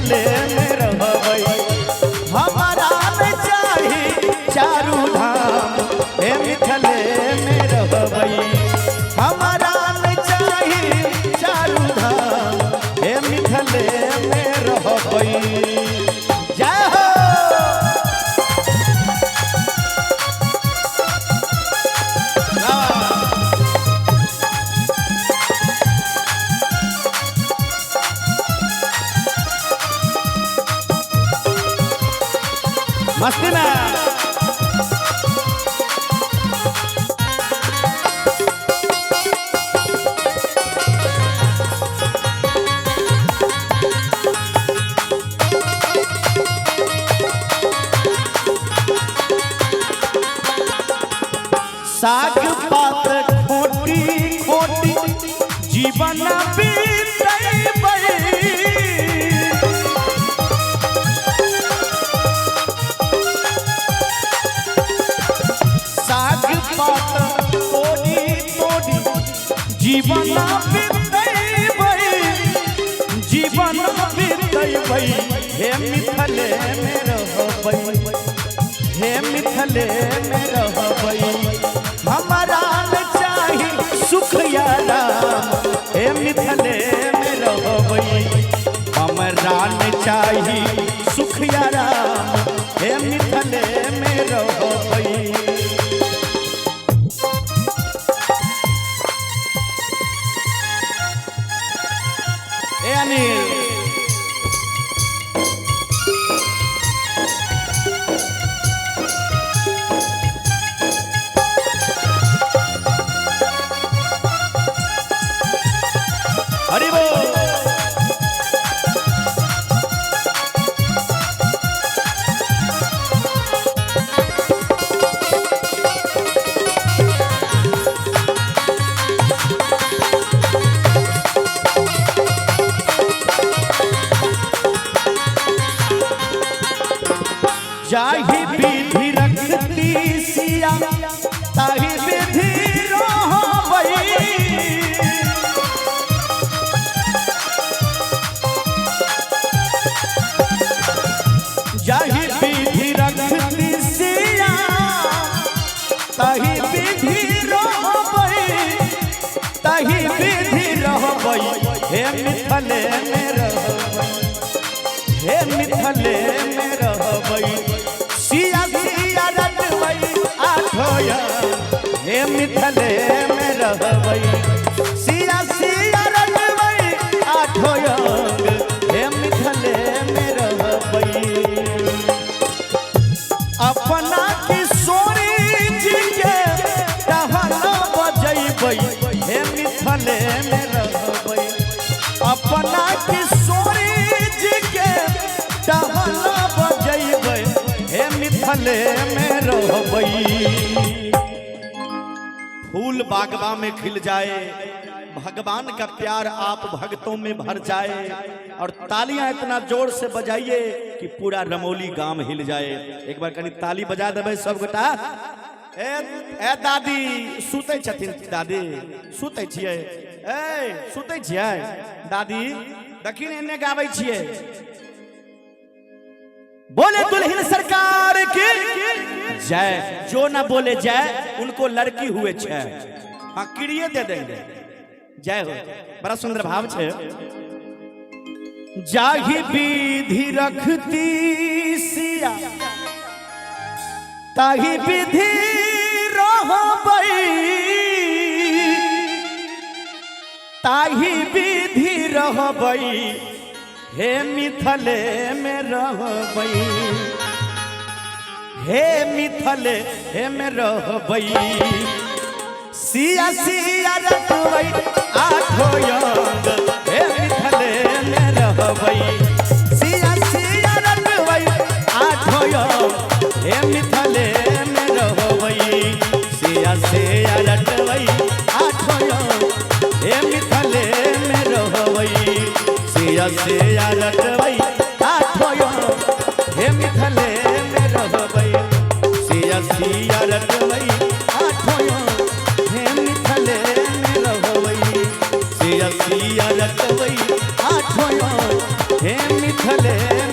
मिथले में रहबै हमारा में चाही चारू धाम हे मिथले में रहबै हमारा में चाही चारू धाम हे मिथले में रहबै जय हो मस्ती में साग पात खोटी खोटी जीवन बीतैबै साग पात तोड़ी तोड़ी जीवन बीतैबै जीवन बीतैबै हे मिथले में रहबै हे मिथले में रहबै हमारा में चाही सुख या राम हे मिथले में रहबै हमारा में चाही सुख या राम हे मिथले में रहबै ए अनिल हरि बोल जाहि विधि रखती सिया ताहि विधि रहबै जाहि विधि रखती सिया ताहि विधि रहबै ताहि विधि रहबै हे मिथले में रहबै हे मिथले में रहबै सिया सिया रटबै आठो हे मिथले में रहबै सिया सिया रटबै आठो हे मिथले में रहबै अपना किशोरी जी के टहना बजैबै हे मिथले में रहबै अपना किशोरी जी के टहना बजैबै हे मिथले में रहबै फूल बागवा में खिल जाए भगवान का प्यार आप भक्तों में भर जाए और तालियां इतना जोर से बजाइए कि पूरा रमोली गांव हिल जाए एक बार कहीं ताली बजा देबै सब गोटा ए दादी सुतै छथिन दादी सुतै छियै ए सुतै छियै दादी दखिन एने गाबै छियै बोले दुल्हन सरकार की जय जो ना बोले जय उनको लड़की हुए छे हाँ किड़िए दे देंगे जय हो बड़ा सुंदर भाव छे जाहि विधि रखती सिया ताहि विधि रहबै ताहि विधि रहबै हे मिथले में रहबै हे मिथले में रहबै सिया सिया रटबै आठो अंग हे मिथले में रहबै सिया सिया रटबै आठो अंग हे मिथले में रहबै सिया सिया रटबै आठो अंग हे मिथले में रहबै सिया सिया रटबै आठो अंग हे मिथले में रहबै सिया सिया रटबै आठो अंग हे मिथले में रहबै सिया सिया रटबै आठो अंग हे लिखले